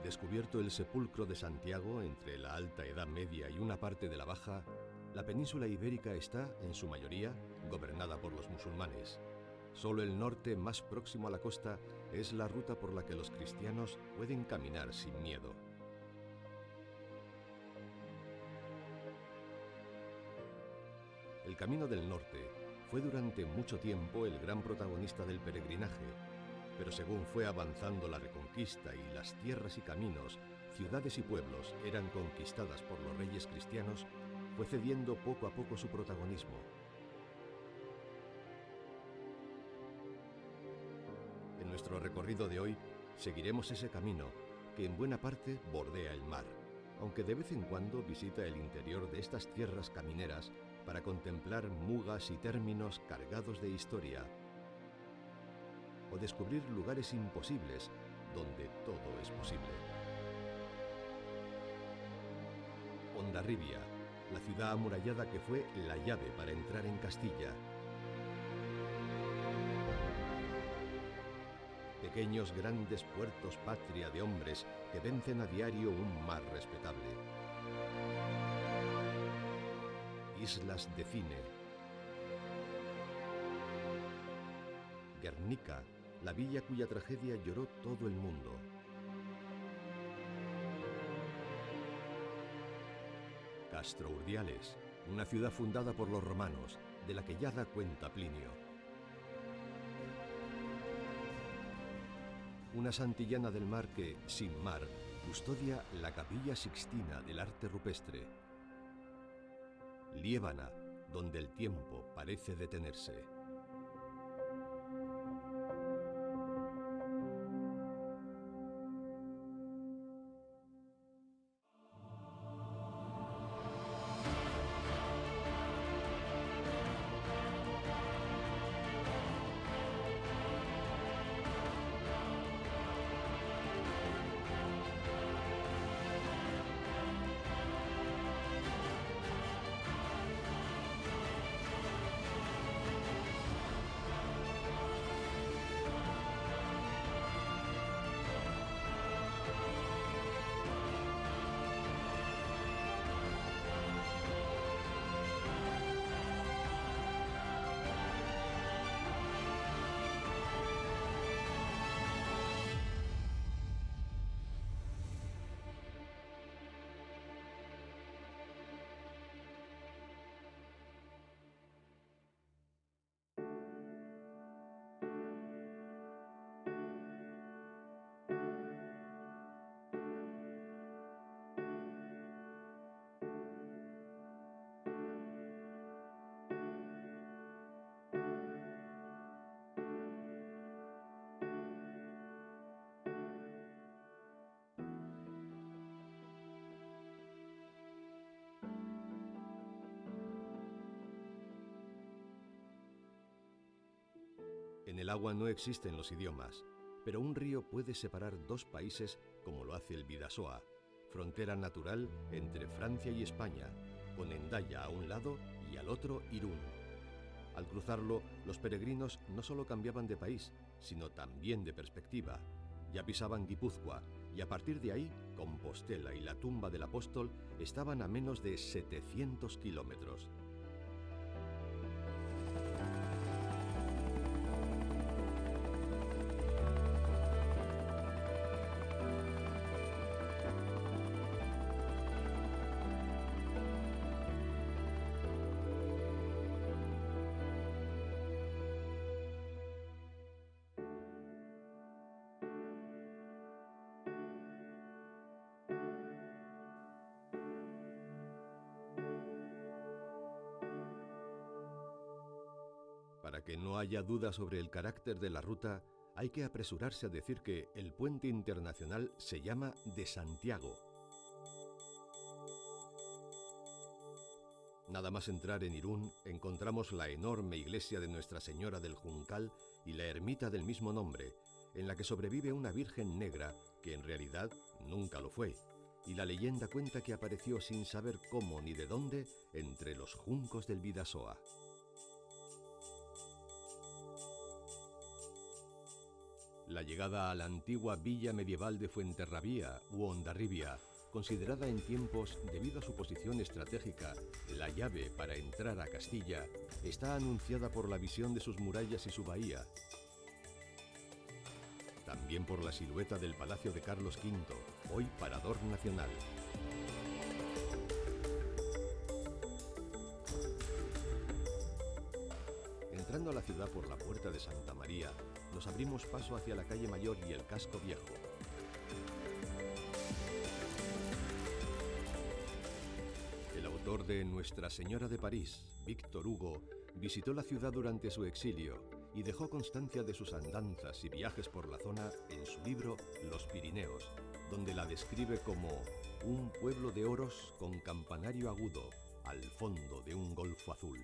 Descubierto el sepulcro de Santiago entre la Alta Edad Media y una parte de la Baja, la península ibérica está, en su mayoría, gobernada por los musulmanes. Solo el norte, más próximo a la costa, es la ruta por la que los cristianos pueden caminar sin miedo. El Camino del Norte fue durante mucho tiempo el gran protagonista del peregrinaje, pero según fue avanzando la Reconquista y las tierras y caminos, ciudades y pueblos eran conquistadas por los reyes cristianos, fue cediendo poco a poco su protagonismo. En nuestro recorrido de hoy seguiremos ese camino que en buena parte bordea el mar, aunque de vez en cuando visita el interior de estas tierras camineras para contemplar mugas y términos cargados de historia, o descubrir lugares imposibles donde todo es posible. Hondarribia, la ciudad amurallada que fue la llave para entrar en Castilla. Pequeños grandes puertos patria de hombres que vencen a diario un mar respetable. Islas de cine. Guernica, la villa cuya tragedia lloró todo el mundo. Castro Urdiales, una ciudad fundada por los romanos, de la que ya da cuenta Plinio. Una santillana del mar que, sin mar, custodia la Capilla Sixtina del arte rupestre. Liébana, donde el tiempo parece detenerse. En el agua no existen los idiomas, pero un río puede separar dos países como lo hace el Bidasoa, frontera natural entre Francia y España, con Hendaya a un lado y al otro Irún. Al cruzarlo, los peregrinos no solo cambiaban de país, sino también de perspectiva. Ya pisaban Guipúzcoa y a partir de ahí, Compostela y la tumba del apóstol estaban a menos de 700 kilómetros. Para que no haya duda sobre el carácter de la ruta, hay que apresurarse a decir que el puente internacional se llama de Santiago. Nada más entrar en Irún, encontramos la enorme iglesia de Nuestra Señora del Juncal y la ermita del mismo nombre, en la que sobrevive una virgen negra que en realidad nunca lo fue, y la leyenda cuenta que apareció sin saber cómo ni de dónde entre los juncos del Bidasoa. La llegada a la antigua villa medieval de Fuenterrabía u Hondarribia, considerada en tiempos, debido a su posición estratégica, la llave para entrar a Castilla, está anunciada por la visión de sus murallas y su bahía. También por la silueta del Palacio de Carlos V, hoy parador nacional. Entrando a la ciudad por la Puerta de Santa María, nos abrimos paso hacia la calle Mayor y el Casco Viejo. El autor de Nuestra Señora de París, Víctor Hugo, visitó la ciudad durante su exilio y dejó constancia de sus andanzas y viajes por la zona en su libro Los Pirineos, donde la describe como un pueblo de oros con campanario agudo al fondo de un golfo azul.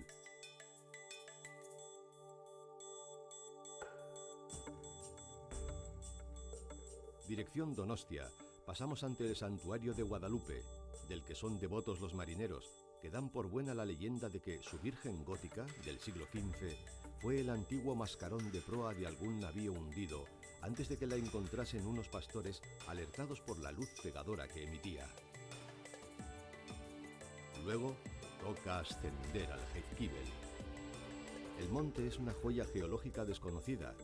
Dirección Donostia, pasamos ante el santuario de Guadalupe, del que son devotos los marineros, que dan por buena la leyenda de que su Virgen gótica, del siglo XV, fue el antiguo mascarón de proa de algún navío hundido, antes de que la encontrasen unos pastores alertados por la luz cegadora que emitía. Luego, toca ascender al Heizkibel. El monte es una joya geológica desconocida,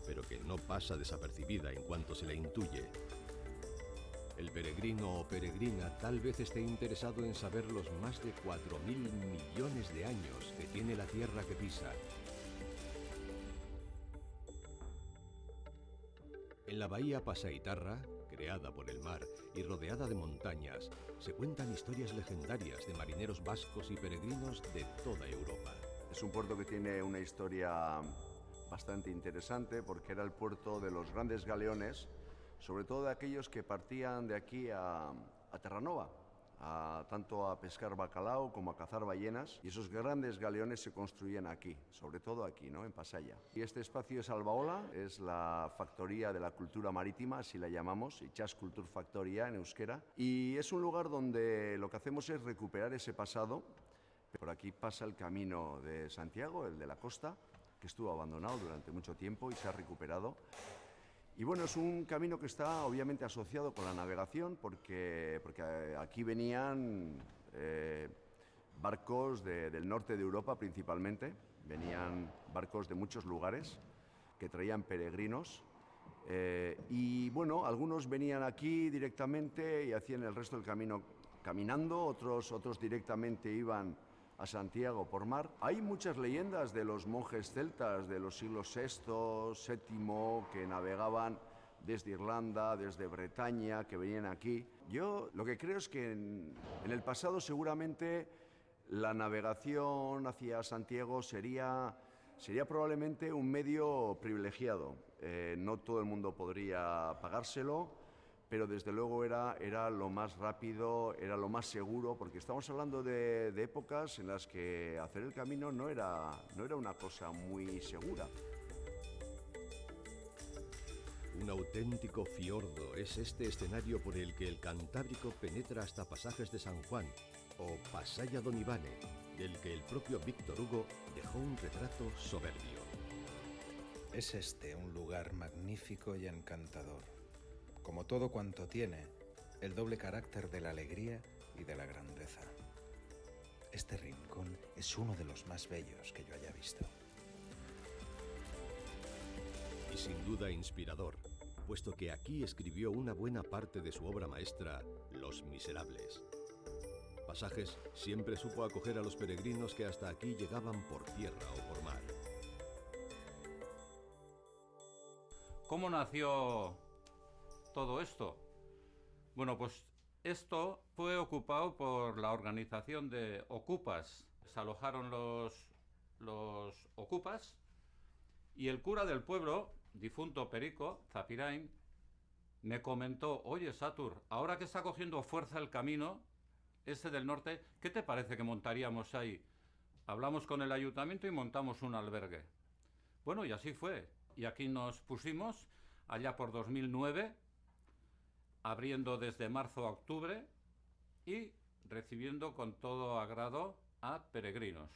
pero que no pasa desapercibida en cuanto se la intuye. El peregrino o peregrina tal vez esté interesado en saber los más de 4.000 millones de años que tiene la tierra que pisa. En la bahía Pasaitarra, creada por el mar y rodeada de montañas, se cuentan historias legendarias de marineros vascos y peregrinos de toda Europa. Es un puerto que tiene una historia bastante interesante porque era el puerto de los grandes galeones, sobre todo de aquellos que partían de aquí a Terranova, tanto a pescar bacalao como a cazar ballenas, y esos grandes galeones se construían aquí, sobre todo aquí, ¿no?, en Pasaia. Y este espacio es Albaola, es la factoría de la cultura marítima, así la llamamos, Itsas Kultur Factoria en euskera, y es un lugar donde lo que hacemos es recuperar ese pasado. Por aquí pasa el camino de Santiago, el de la costa, que estuvo abandonado durante mucho tiempo y se ha recuperado. Y bueno, es un camino que está obviamente asociado con la navegación porque aquí venían barcos del norte de Europa principalmente, venían barcos de muchos lugares que traían peregrinos y bueno, algunos venían aquí directamente y hacían el resto del camino caminando, otros directamente iban a Santiago por mar. Hay muchas leyendas de los monjes celtas de los siglos VI, VII, que navegaban desde Irlanda, desde Bretaña, que venían aquí. Yo lo que creo es que en el pasado seguramente la navegación hacia Santiago sería probablemente un medio privilegiado. No todo el mundo podría pagárselo, pero desde luego era lo más rápido, era lo más seguro, porque estamos hablando de épocas en las que hacer el camino no era una cosa muy segura. Un auténtico fiordo es este escenario por el que el Cantábrico penetra hasta Pasajes de San Juan, o Pasaia Don Ivane, del que el propio Víctor Hugo dejó un retrato soberbio. Es este un lugar magnífico y encantador, como todo cuanto tiene el doble carácter de la alegría y de la grandeza. Este rincón es uno de los más bellos que yo haya visto. Y sin duda inspirador, puesto que aquí escribió una buena parte de su obra maestra, Los Miserables. Pasajes siempre supo acoger a los peregrinos que hasta aquí llegaban por tierra o por mar. ¿Cómo nació todo esto? Bueno, pues esto fue ocupado por la organización de ocupas. Se alojaron los ocupas y el cura del pueblo, difunto Perico Zapirain, me comentó: oye, Satur, ahora que está cogiendo fuerza el camino ese del norte, ¿qué te parece que montaríamos ahí? Hablamos con el ayuntamiento y montamos un albergue. Bueno, y así fue. Y aquí nos pusimos allá por 2009, abriendo desde marzo a octubre y recibiendo con todo agrado a peregrinos.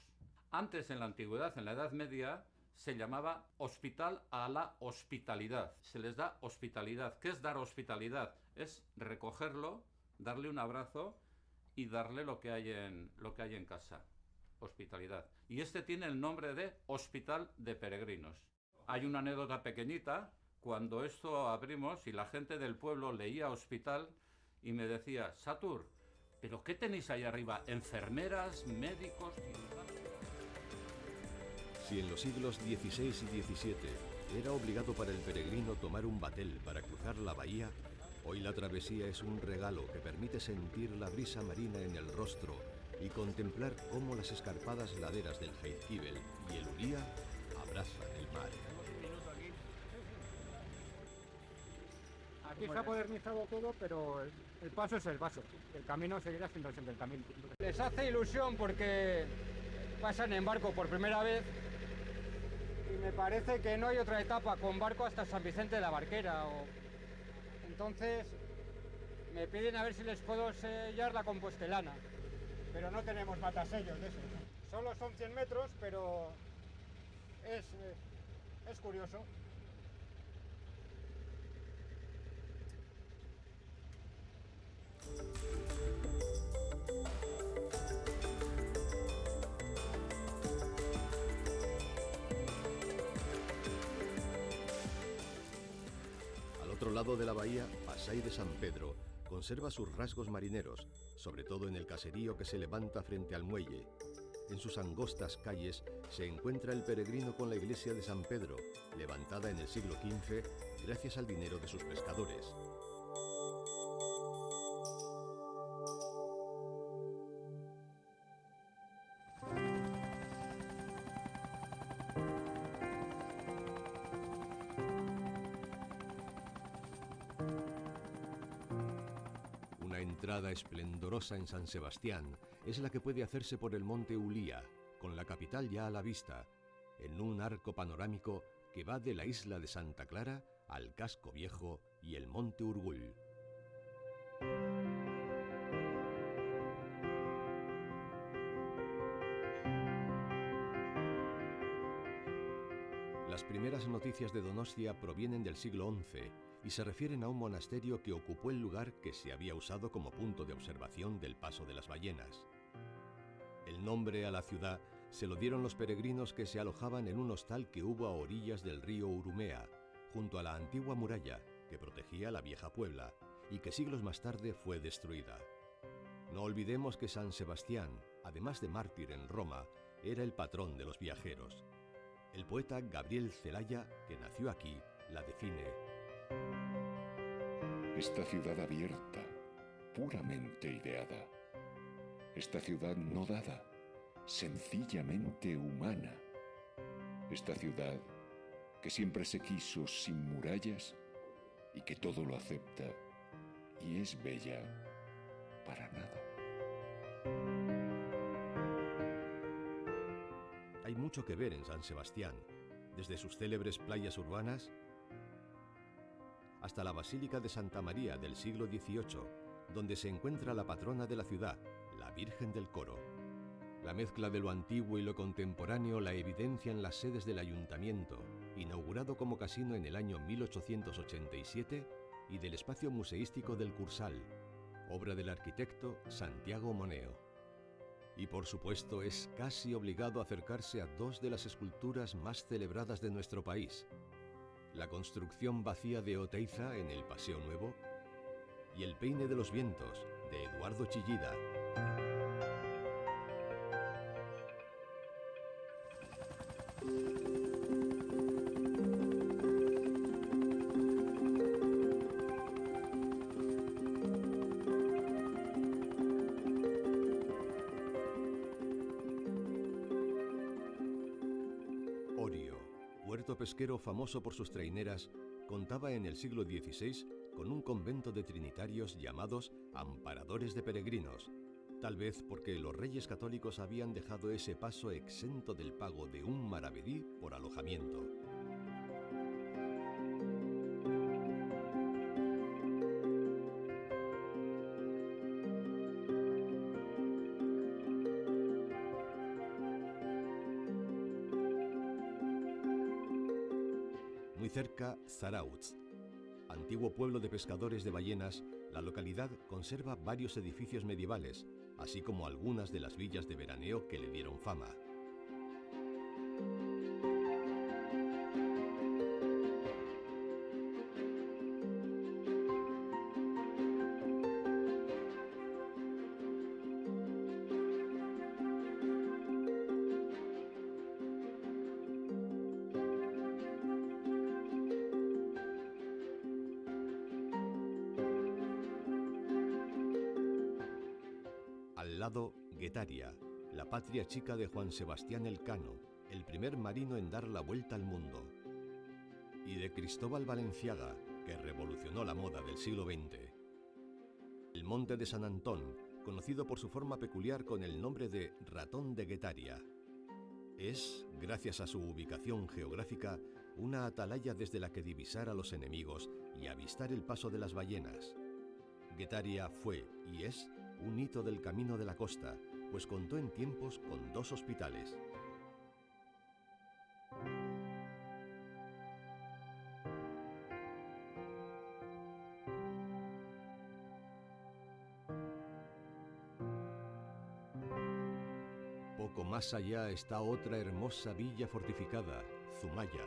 Antes, en la antigüedad, en la Edad Media, se llamaba Hospital a la Hospitalidad. Se les da hospitalidad. ¿Qué es dar hospitalidad? Es recogerlo, darle un abrazo y darle lo que hay en casa. Hospitalidad. Y este tiene el nombre de Hospital de Peregrinos. Hay una anécdota pequeñita. Cuando esto abrimos y la gente del pueblo leía hospital y me decía: Satur, ¿pero qué tenéis ahí arriba? ¿Enfermeras, médicos, cirujanos? Si en los siglos XVI y XVII era obligado para el peregrino tomar un batel para cruzar la bahía, hoy la travesía es un regalo que permite sentir la brisa marina en el rostro y contemplar cómo las escarpadas laderas del Jaizkibel y el Uría abrazan el mar. Aquí se ha modernizado todo, pero el paso es el paso. El camino seguirá siendo siempre el camino. Les hace ilusión porque pasan en barco por primera vez y me parece que no hay otra etapa con barco hasta San Vicente de la Barquera. Entonces me piden a ver si les puedo sellar la compostelana, pero no tenemos matasellos de eso. Solo son 100 metros, pero es curioso. Al otro lado de la bahía, Pasai de San Pedro conserva sus rasgos marineros, sobre todo en el caserío que se levanta frente al muelle. En sus angostas calles se encuentra el peregrino con la iglesia de San Pedro, levantada en el siglo XV gracias al dinero de sus pescadores. Una entrada esplendorosa en San Sebastián es la que puede hacerse por el monte Ulia, con la capital ya a la vista, en un arco panorámico que va de la isla de Santa Clara al Casco Viejo y el monte Urgull. Las primeras noticias de Donostia provienen del siglo XI y se refieren a un monasterio que ocupó el lugar que se había usado como punto de observación del paso de las ballenas. El nombre a la ciudad se lo dieron los peregrinos que se alojaban en un hostal que hubo a orillas del río Urumea, junto a la antigua muralla que protegía la vieja Puebla y que siglos más tarde fue destruida. No olvidemos que San Sebastián, además de mártir en Roma, era el patrón de los viajeros. El poeta Gabriel Celaya, que nació aquí, la define: esta ciudad abierta, puramente ideada. Esta ciudad no dada, sencillamente humana. Esta ciudad que siempre se quiso sin murallas y que todo lo acepta y es bella para nada. Hay mucho que ver en San Sebastián, desde sus célebres playas urbanas hasta la Basílica de Santa María del siglo XVIII, donde se encuentra la patrona de la ciudad, la Virgen del Coro. La mezcla de lo antiguo y lo contemporáneo la evidencian las sedes del ayuntamiento, inaugurado como casino en el año 1887, y del espacio museístico del Cursal, obra del arquitecto Santiago Moneo. Y por supuesto es casi obligado a acercarse a dos de las esculturas más celebradas de nuestro país: la construcción vacía de Oteiza en el Paseo Nuevo y el Peine de los Vientos de Eduardo Chillida. Orio, puerto pesquero famoso por sus traineras, contaba en el siglo XVI con un convento de trinitarios llamados amparadores de peregrinos, tal vez porque los reyes católicos habían dejado ese paso exento del pago de un maravedí por alojamiento. Muy cerca, Zarautz. Antiguo pueblo de pescadores de ballenas, la localidad conserva varios edificios medievales, así como algunas de las villas de veraneo que le dieron fama. Al lado, Guetaria, la patria chica de Juan Sebastián Elcano, el primer marino en dar la vuelta al mundo, y de Cristóbal Valenciaga, que revolucionó la moda del siglo XX. El monte de San Antón, conocido por su forma peculiar con el nombre de Ratón de Guetaria, es, gracias a su ubicación geográfica, una atalaya desde la que divisar a los enemigos y avistar el paso de las ballenas. Guetaria fue, y es, un hito del Camino de la Costa, pues contó en tiempos con 2 hospitales. Poco más allá está otra hermosa villa fortificada, Zumaya.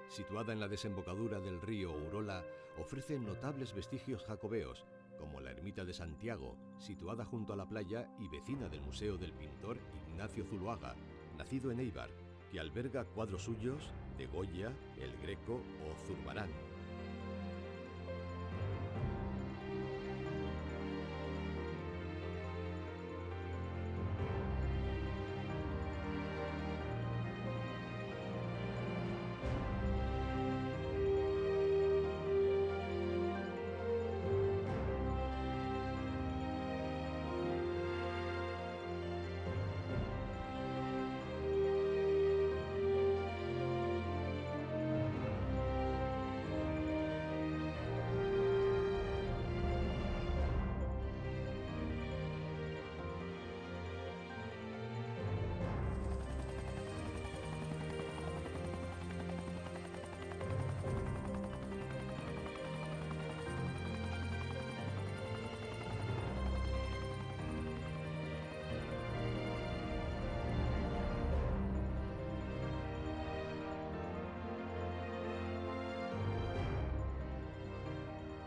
Situada en la desembocadura del río Urola, ofrece notables vestigios jacobeos, como la ermita de Santiago, situada junto a la playa y vecina del Museo del pintor Ignacio Zuloaga, nacido en Éibar, que alberga cuadros suyos de Goya, El Greco o Zurbarán.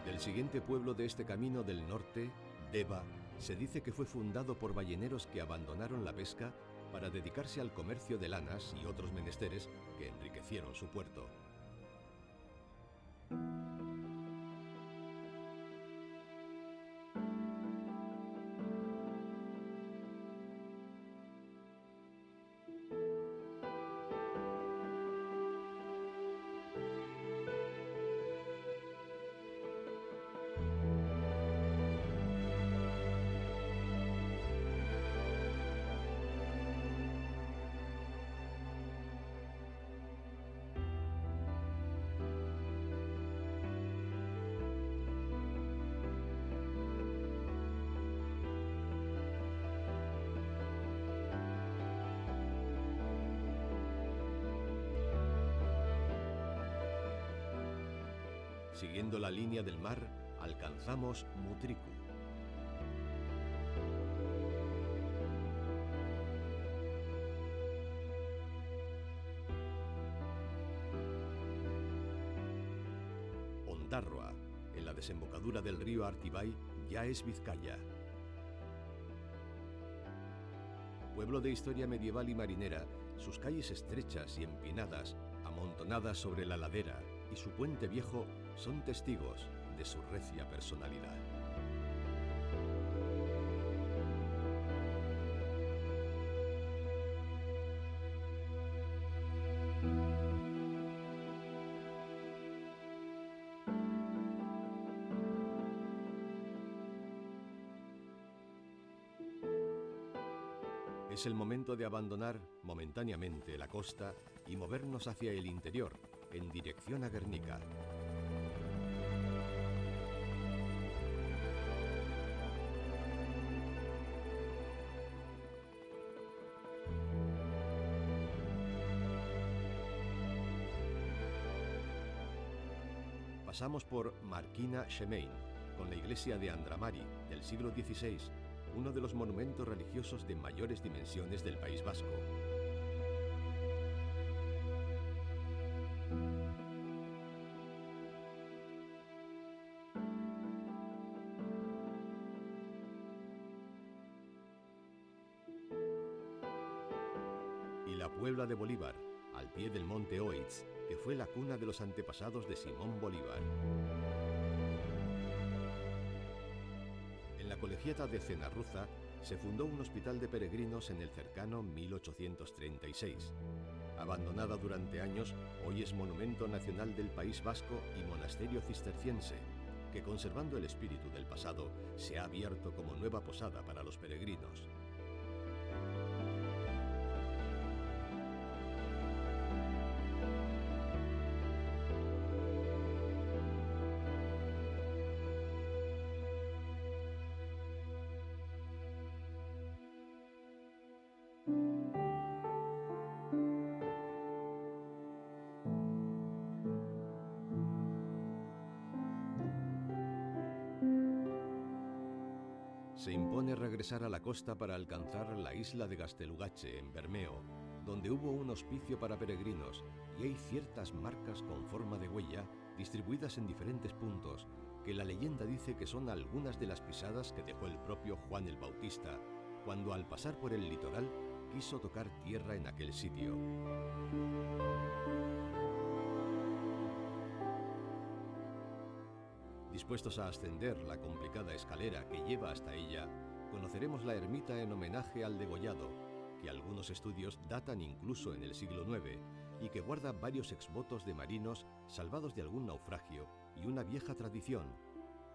El siguiente pueblo de este camino del norte, Deva, se dice que fue fundado por balleneros que abandonaron la pesca para dedicarse al comercio de lanas y otros menesteres que enriquecieron su puerto. Siguiendo la línea del mar, alcanzamos Mutriku. Ondarroa, en la desembocadura del río Artibay, ya es Vizcaya. Pueblo de historia medieval y marinera, sus calles estrechas y empinadas, amontonadas sobre la ladera, y su puente viejo son testigos de su recia personalidad. Es el momento de abandonar momentáneamente la costa y movernos hacia el interior, en dirección a Guernica. Pasamos por Marquina Xemain, con la iglesia de Andramari, del siglo XVI, uno de los monumentos religiosos de mayores dimensiones del País Vasco. Y la Puebla de Bolívar, al pie del monte Oitz, que fue la cuna de los antepasados de Simón Bolívar. En la colegiata de Cenarruza se fundó un hospital de peregrinos en el cercano 1836. Abandonada durante años, hoy es Monumento Nacional del País Vasco y monasterio cisterciense, que conservando el espíritu del pasado, se ha abierto como nueva posada para los peregrinos. Se impone regresar a la costa para alcanzar la isla de Gastelugache, en Bermeo, donde hubo un hospicio para peregrinos y hay ciertas marcas con forma de huella distribuidas en diferentes puntos que la leyenda dice que son algunas de las pisadas que dejó el propio Juan el Bautista cuando al pasar por el litoral quiso tocar tierra en aquel sitio. Dispuestos a ascender la complicada escalera que lleva hasta ella, conoceremos la ermita en homenaje al degollado, que algunos estudios datan incluso en el siglo IX y que guarda varios exvotos de marinos salvados de algún naufragio y una vieja tradición.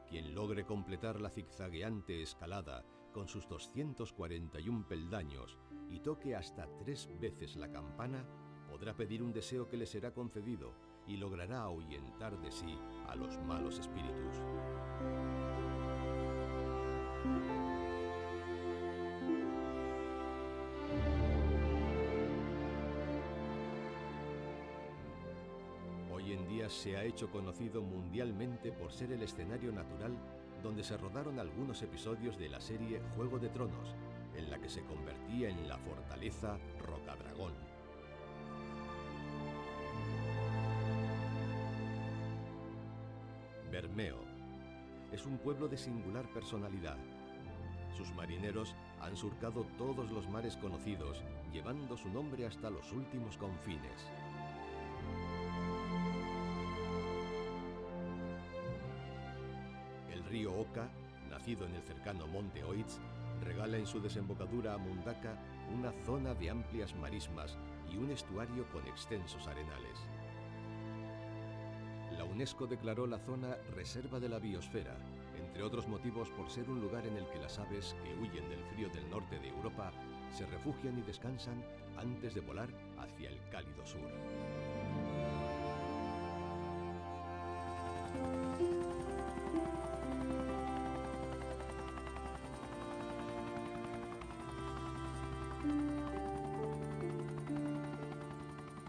Quien logre completar la zigzagueante escalada con sus 241 peldaños y toque hasta 3 veces la campana, podrá pedir un deseo que le será concedido y logrará ahuyentar de sí a los malos espíritus. Hoy en día se ha hecho conocido mundialmente por ser el escenario natural donde se rodaron algunos episodios de la serie Juego de Tronos, en la que se convertía en la fortaleza Rocadragón. Bermeo es un pueblo de singular personalidad. Sus marineros han surcado todos los mares conocidos, llevando su nombre hasta los últimos confines. El río Oca, nacido en el cercano monte Oitz, regala en su desembocadura a Mundaka una zona de amplias marismas y un estuario con extensos arenales. La UNESCO declaró la zona Reserva de la Biosfera, entre otros motivos por ser un lugar en el que las aves que huyen del frío del norte de Europa se refugian y descansan antes de volar hacia el cálido sur.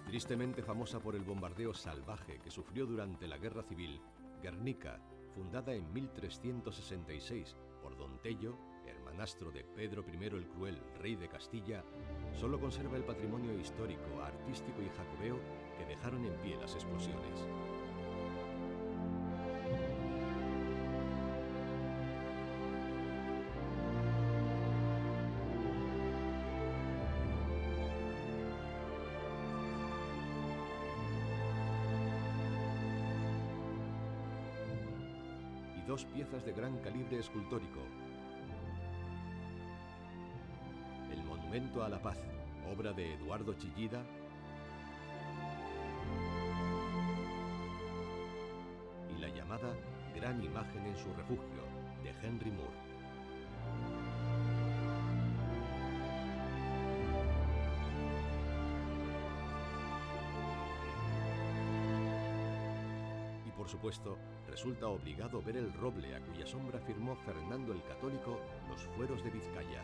Tristemente famosa por el bombardeo salvaje que sufrió durante la Guerra Civil, Guernica, fundada en 1366 por Don Tello, hermanastro de Pedro I el Cruel, rey de Castilla, solo conserva el patrimonio histórico, artístico y jacobeo que dejaron en pie las explosiones. Dos piezas de gran calibre escultórico. El Monumento a la Paz, obra de Eduardo Chillida, y la llamada Gran Imagen en su refugio, de Henry Moore. Por supuesto, resulta obligado ver el roble a cuya sombra firmó Fernando el Católico los fueros de Vizcaya.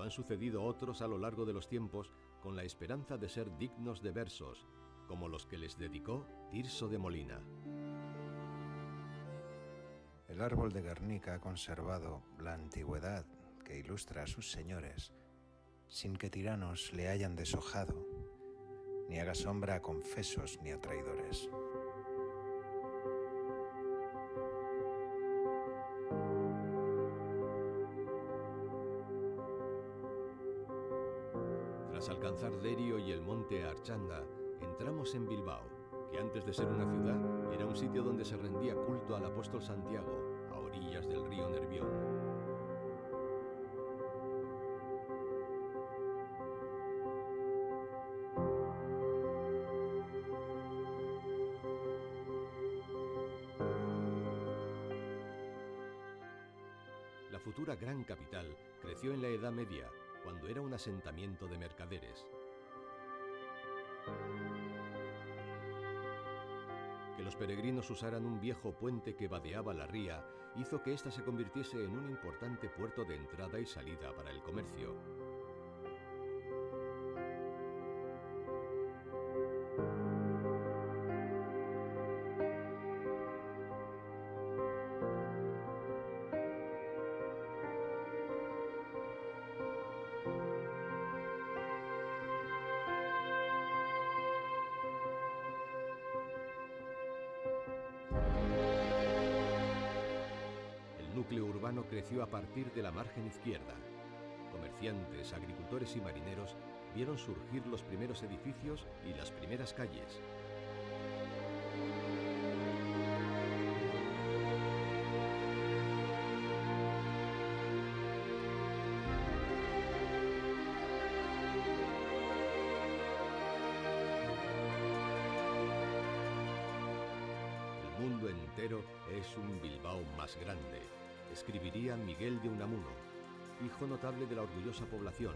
han sucedido otros a lo largo de los tiempos con la esperanza de ser dignos de versos, como los que les dedicó Tirso de Molina. El árbol de Guernica ha conservado la antigüedad que ilustra a sus señores, sin que tiranos le hayan deshojado, ni haga sombra a confesos ni a traidores. Tras alcanzar Derio y el monte Archanda, entramos en Bilbao, que antes de ser una ciudad era un sitio donde se rendía culto al apóstol Santiago, a orillas del río Nervión. La futura gran capital creció en la Edad Media, cuando era un asentamiento de mercaderes. Que los peregrinos usaran un viejo puente que vadeaba la ría hizo que ésta se convirtiese en un importante puerto de entrada y salida para el comercio. El núcleo urbano creció a partir de la margen izquierda. Comerciantes, agricultores y marineros vieron surgir los primeros edificios y las primeras calles. El mundo entero es un Bilbao más grande, escribiría Miguel de Unamuno, hijo notable de la orgullosa población,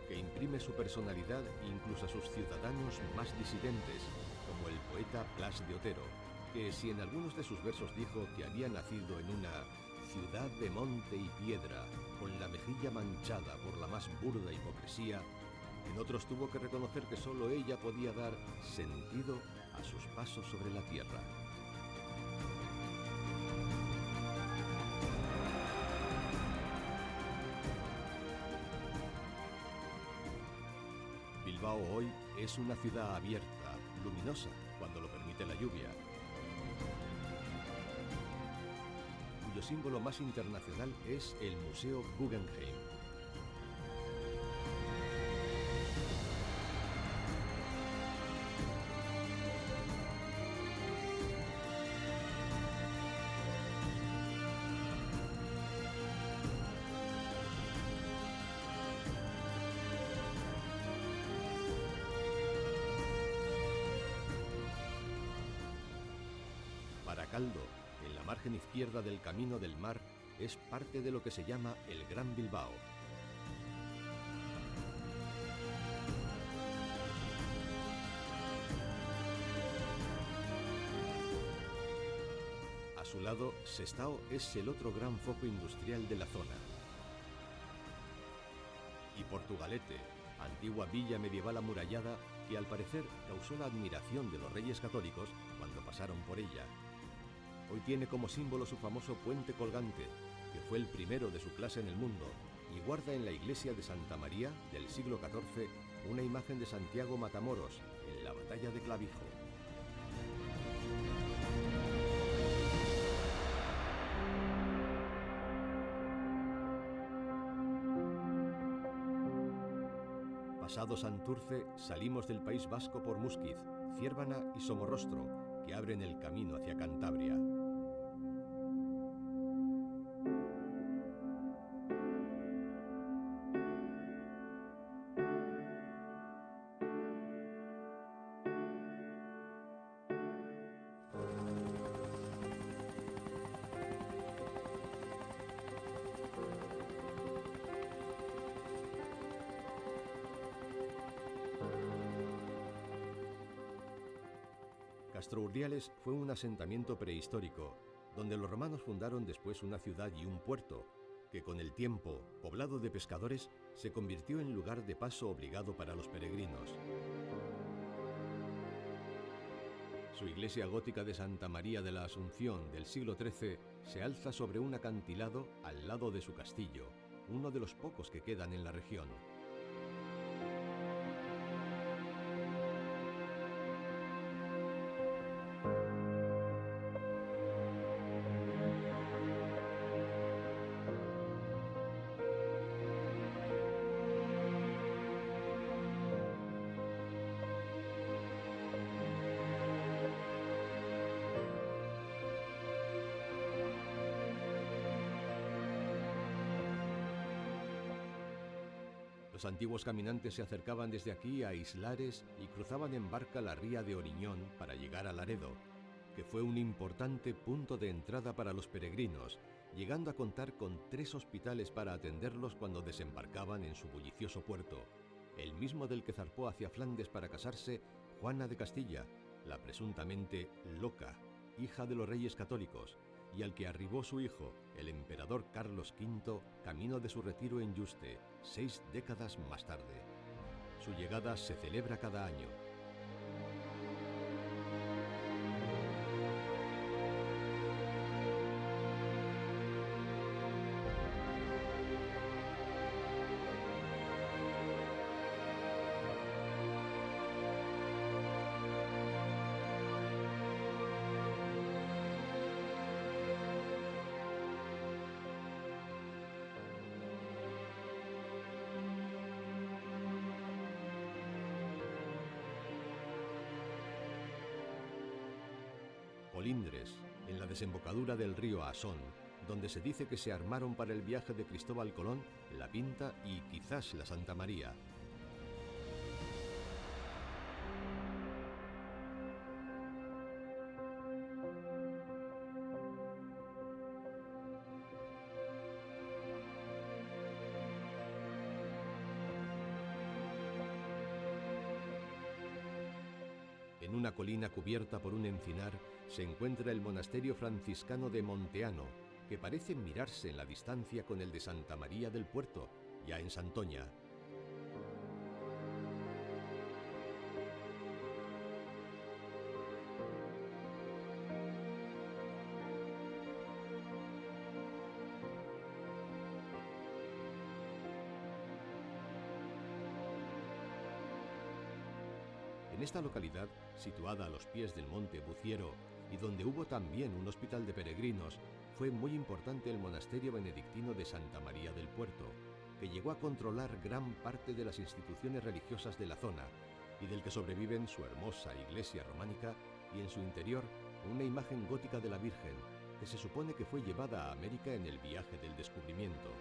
que imprime su personalidad incluso a sus ciudadanos más disidentes, como el poeta Blas de Otero, que si en algunos de sus versos dijo que había nacido en una ciudad de monte y piedra, con la mejilla manchada por la más burda hipocresía, en otros tuvo que reconocer que solo ella podía dar sentido a sus pasos sobre la tierra. Bilbao hoy es una ciudad abierta, luminosa, cuando lo permite la lluvia, cuyo símbolo más internacional es el Museo Guggenheim. Baracaldo, en la margen izquierda del Camino del Mar, es parte de lo que se llama el Gran Bilbao. A su lado, Sestao es el otro gran foco industrial de la zona. Y Portugalete, antigua villa medieval amurallada que al parecer causó la admiración de los reyes católicos cuando pasaron por ella. Hoy tiene como símbolo su famoso puente colgante, que fue el primero de su clase en el mundo, y guarda en la iglesia de Santa María del siglo XIV una imagen de Santiago Matamoros en la batalla de Clavijo. Pasado Santurce, salimos del País Vasco por Muskiz, Ciérvana y Somorrostro, que abren el camino hacia Cantabria. Castrourdiales fue un asentamiento prehistórico, donde los romanos fundaron después una ciudad y un puerto, que con el tiempo, poblado de pescadores, se convirtió en lugar de paso obligado para los peregrinos. Su iglesia gótica de Santa María de la Asunción del siglo XIII se alza sobre un acantilado al lado de su castillo, uno de los pocos que quedan en la región. Los antiguos caminantes se acercaban desde aquí a Islares y cruzaban en barca la ría de Oriñón para llegar a Laredo, que fue un importante punto de entrada para los peregrinos, llegando a contar con 3 hospitales para atenderlos cuando desembarcaban en su bullicioso puerto, el mismo del que zarpó hacia Flandes para casarse Juana de Castilla, la presuntamente loca, hija de los reyes católicos, y al que arribó su hijo, el emperador Carlos V, camino de su retiro en Yuste, 6 décadas más tarde. Su llegada se celebra cada año. Colindres, en la desembocadura del río Asón, donde se dice que se armaron para el viaje de Cristóbal Colón, la Pinta y quizás la Santa María. En una colina cubierta por un encinar se encuentra el monasterio franciscano de Monteano, que parece mirarse en la distancia con el de Santa María del Puerto, ya en Santoña. En esta localidad, situada a los pies del monte Buciero y donde hubo también un hospital de peregrinos, fue muy importante el monasterio benedictino de Santa María del Puerto, que llegó a controlar gran parte de las instituciones religiosas de la zona y del que sobreviven su hermosa iglesia románica y en su interior una imagen gótica de la Virgen, que se supone que fue llevada a América en el viaje del descubrimiento.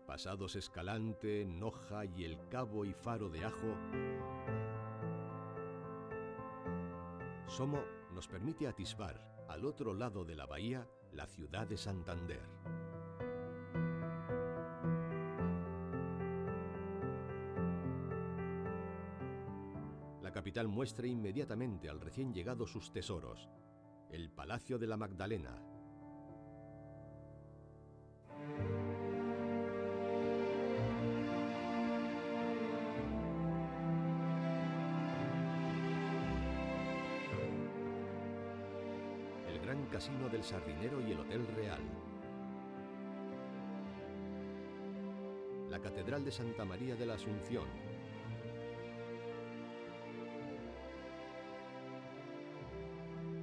Pasados Escalante, Noja y el Cabo y Faro de Ajo, Somo nos permite atisbar, al otro lado de la bahía, la ciudad de Santander. La capital muestra inmediatamente al recién llegado sus tesoros: el Palacio de la Magdalena, Gran Casino del Sardinero y el Hotel Real, la Catedral de Santa María de la Asunción,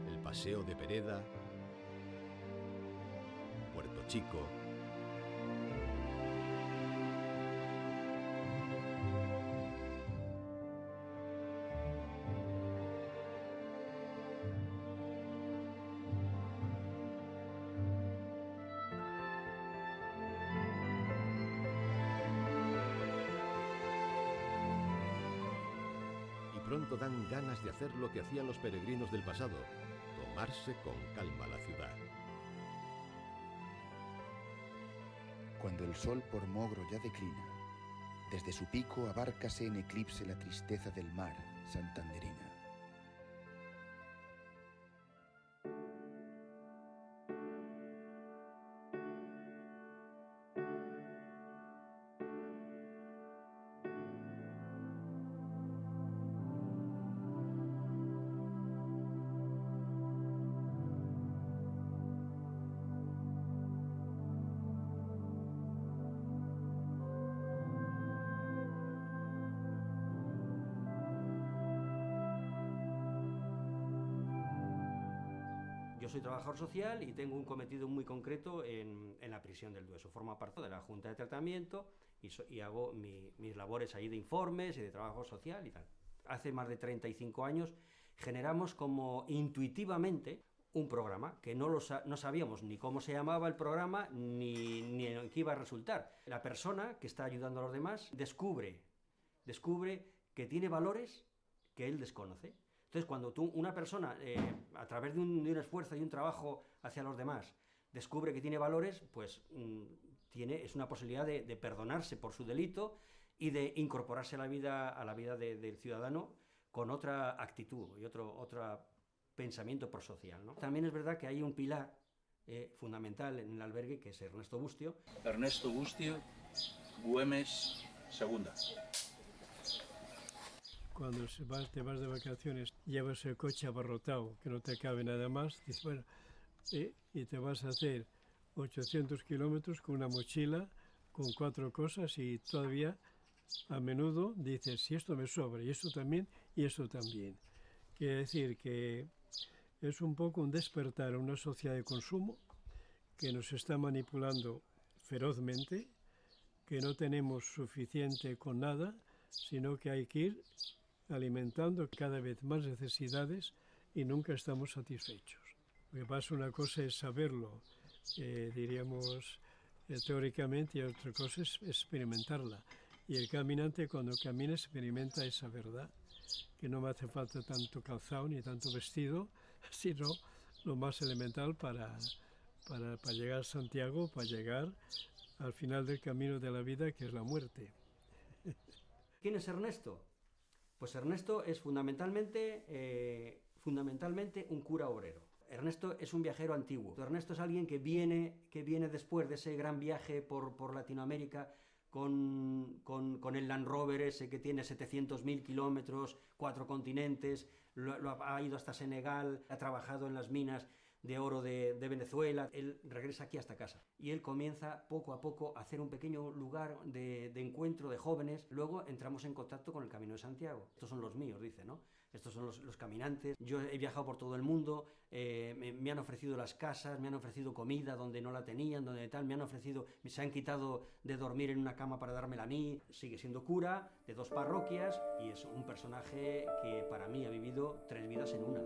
el Paseo de Pereda, Puerto Chico, pronto dan ganas de hacer lo que hacían los peregrinos del pasado, tomarse con calma la ciudad. Cuando el sol por Mogro ya declina, desde su pico abárcase en eclipse la tristeza del mar santanderina. Yo soy trabajador social y tengo un cometido muy concreto en la prisión del Dueso. Formo parte de la Junta de Tratamiento y hago mis labores ahí de informes y de trabajo social y tal. Hace más de 35 años generamos como intuitivamente un programa que no sabíamos ni cómo se llamaba el programa ni en qué iba a resultar. La persona que está ayudando a los demás descubre que tiene valores que él desconoce. Entonces, cuando una persona, a través de un esfuerzo y un trabajo hacia los demás, descubre que tiene valores, pues es una posibilidad de perdonarse por su delito y de incorporarse a la vida del ciudadano con otra actitud y otro pensamiento prosocial, ¿no? También es verdad que hay un pilar fundamental en el albergue, que es Ernesto Bustio. Ernesto Bustio, Güemes, segunda. Cuando te vas de vacaciones, llevas el coche abarrotado, que no te cabe nada más, dices, bueno, y te vas a hacer 800 kilómetros con una mochila, con 4 cosas, y todavía a menudo dices, si esto me sobra, y esto también, y esto también. Quiere decir que es un poco un despertar a una sociedad de consumo que nos está manipulando ferozmente, que no tenemos suficiente con nada, sino que hay que ir alimentando cada vez más necesidades y nunca estamos satisfechos. Lo que pasa, una cosa es saberlo, diríamos, teóricamente, y otra cosa es experimentarla. Y el caminante, cuando camina, experimenta esa verdad, que no me hace falta tanto calzado ni tanto vestido, sino lo más elemental para llegar a Santiago, para llegar al final del camino de la vida, que es la muerte. ¿Quién es Ernesto? Pues Ernesto es fundamentalmente un cura obrero. Ernesto es un viajero antiguo. Ernesto es alguien que viene después de ese gran viaje por Latinoamérica con el Land Rover ese que tiene 700.000 kilómetros, 4 continentes, ha ido hasta Senegal, ha trabajado en las minas de oro de Venezuela. Él regresa aquí hasta casa y él comienza poco a poco a hacer un pequeño lugar de encuentro de jóvenes. Luego entramos en contacto con el Camino de Santiago. Estos son los míos, dice, ¿no? Estos son los caminantes. Yo he viajado por todo el mundo, me han ofrecido las casas, me han ofrecido comida donde no la tenían, donde tal, se han quitado de dormir en una cama para dármela a mí. Sigue siendo cura de 2 parroquias y es un personaje que para mí ha vivido 3 vidas en una.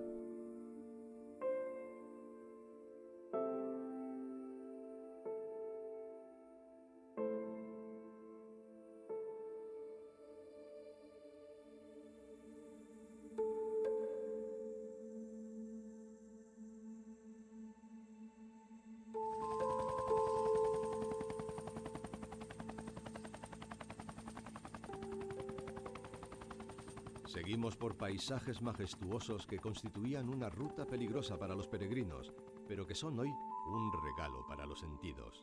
Seguimos por paisajes majestuosos que constituían una ruta peligrosa para los peregrinos, pero que son hoy un regalo para los sentidos.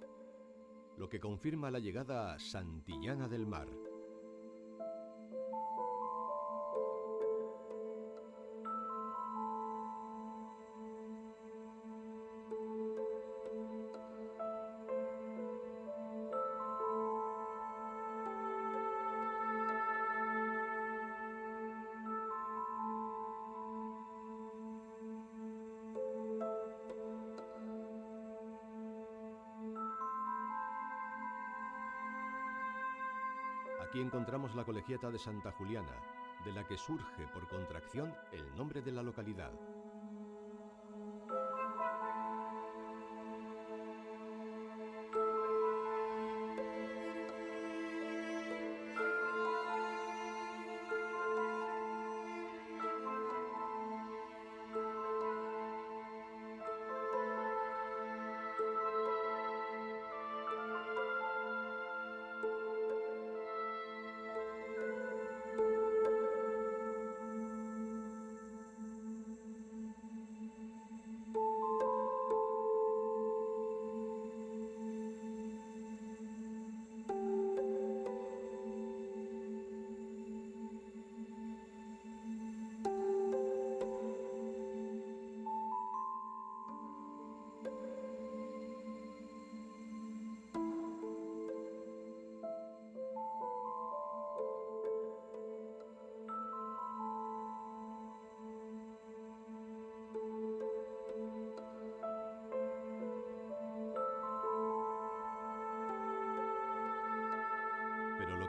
Lo que confirma la llegada a Santillana del Mar. Aquí encontramos la colegiata de Santa Juliana, de la que surge por contracción el nombre de la localidad.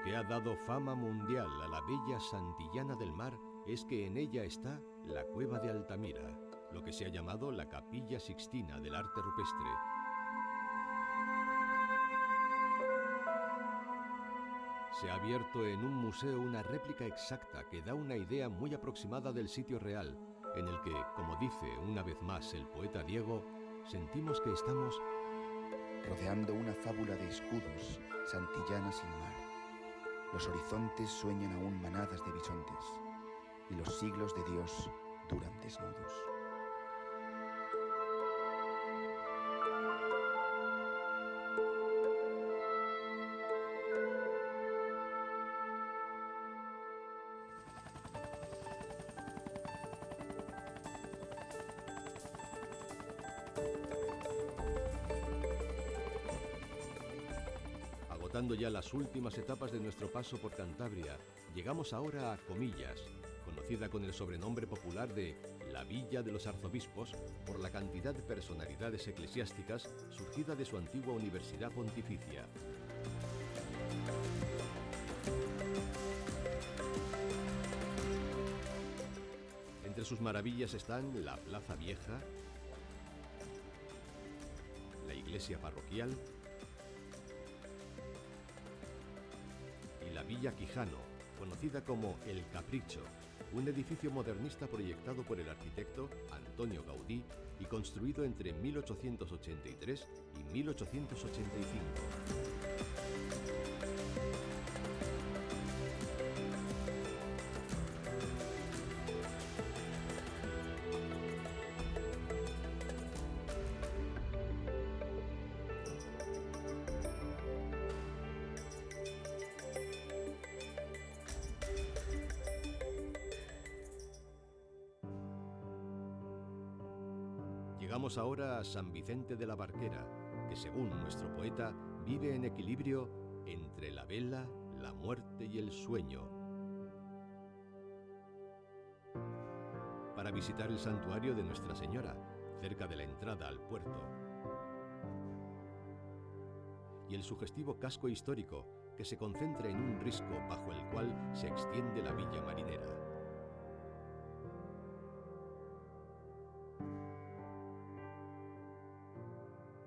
Lo que ha dado fama mundial a la bella Santillana del Mar es que en ella está la cueva de Altamira, lo que se ha llamado la Capilla Sixtina del arte rupestre. Se ha abierto en un museo una réplica exacta que da una idea muy aproximada del sitio real, en el que, como dice una vez más el poeta Diego, sentimos que estamos rodeando una fábula de escudos, Santillana sin mar. Los horizontes sueñan aún manadas de bisontes, y los siglos de Dios duran desnudos. Agotando ya las últimas etapas de nuestro paso por Cantabria, llegamos ahora a Comillas, conocida con el sobrenombre popular de la Villa de los Arzobispos por la cantidad de personalidades eclesiásticas surgida de su antigua universidad pontificia. Entre sus maravillas están la Plaza Vieja, la iglesia parroquial y la Villa Quijano, conocida como El Capricho, un edificio modernista proyectado por el arquitecto Antonio Gaudí y construido entre 1883 y 1885. Llegamos ahora a San Vicente de la Barquera, que según nuestro poeta vive en equilibrio entre la vela, la muerte y el sueño. Para visitar el santuario de Nuestra Señora, cerca de la entrada al puerto, y el sugestivo casco histórico que se concentra en un risco bajo el cual se extiende la villa marinera.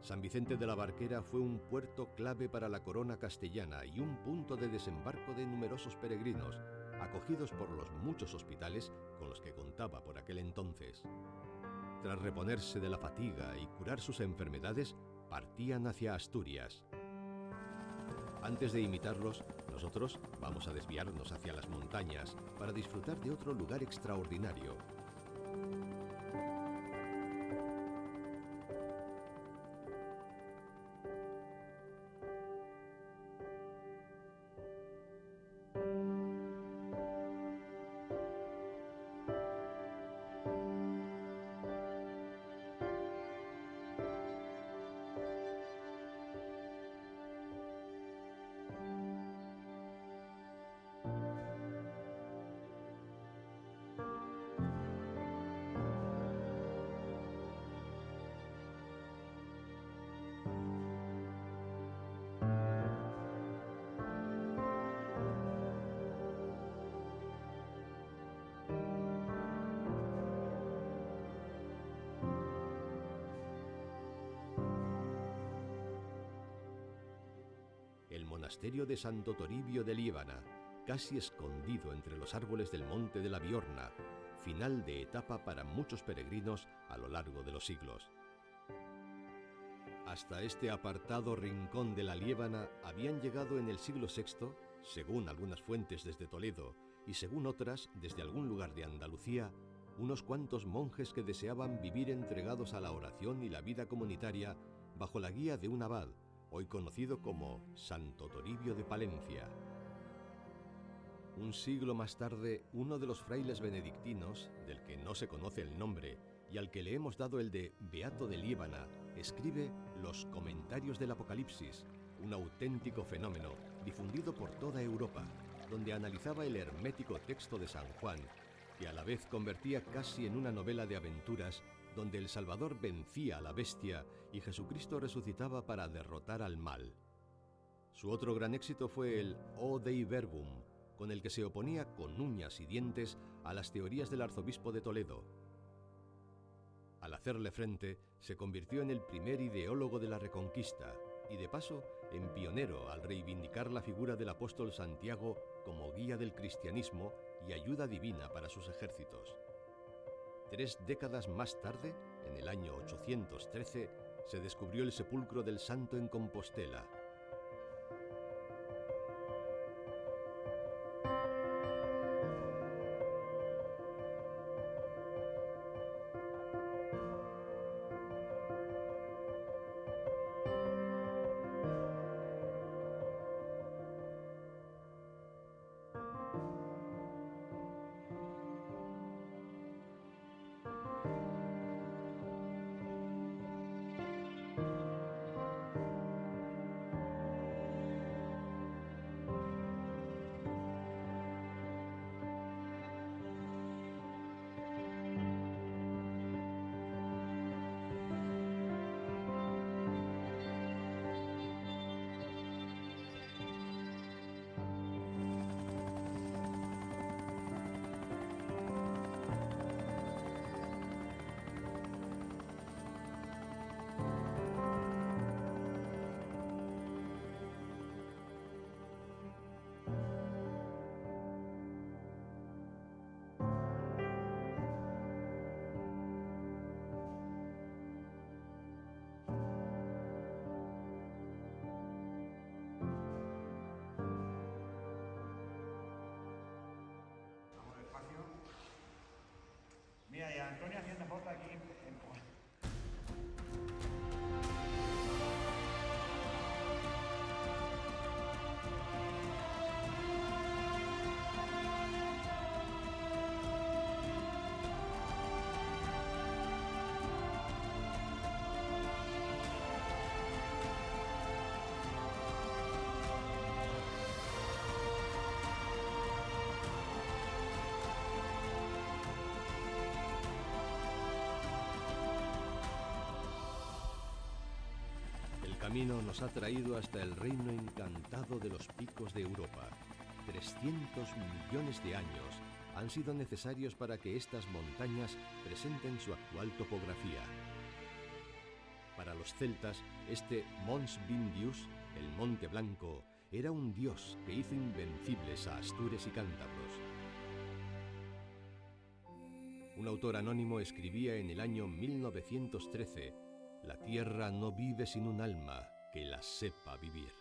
San Vicente de la Barquera fue un puerto clave para la corona castellana y un punto de desembarco de numerosos peregrinos, acogidos por los muchos hospitales con los que contaba por aquel entonces. Tras reponerse de la fatiga y curar sus enfermedades, partían hacia Asturias. Antes de imitarlos, nosotros vamos a desviarnos hacia las montañas para disfrutar de otro lugar extraordinario. El monasterio de Santo Toribio de Liébana, casi escondido entre los árboles del monte de la Biorna, final de etapa para muchos peregrinos a lo largo de los siglos. Hasta este apartado rincón de la Liébana habían llegado en el siglo VI, según algunas fuentes desde Toledo y según otras desde algún lugar de Andalucía, unos cuantos monjes que deseaban vivir entregados a la oración y la vida comunitaria bajo la guía de un abad, hoy conocido como Santo Toribio de Palencia. Un siglo más tarde, uno de los frailes benedictinos, del que no se conoce el nombre y al que le hemos dado el de Beato de Liébana, escribe los Comentarios del Apocalipsis, un auténtico fenómeno difundido por toda Europa, donde analizaba el hermético texto de San Juan, que a la vez convertía casi en una novela de aventuras donde el Salvador vencía a la bestia y Jesucristo resucitaba para derrotar al mal. Su otro gran éxito fue el O Dei Verbum, con el que se oponía con uñas y dientes a las teorías del arzobispo de Toledo. Al hacerle frente, se convirtió en el primer ideólogo de la Reconquista y, de paso, en pionero al reivindicar la figura del apóstol Santiago como guía del cristianismo y ayuda divina para sus ejércitos. 3 décadas más tarde, en el año 813, se descubrió el sepulcro del santo en Compostela. Mira, y Antonio haciendo foto aquí en... El camino nos ha traído hasta el reino encantado de los picos de Europa. 300 millones de años han sido necesarios para que estas montañas presenten su actual topografía. Para los celtas, este Mons Vindius, el Monte Blanco, era un dios que hizo invencibles a astures y cántabros. Un autor anónimo escribía en el año 1913: «La tierra no vive sin un alma que la sepa vivir».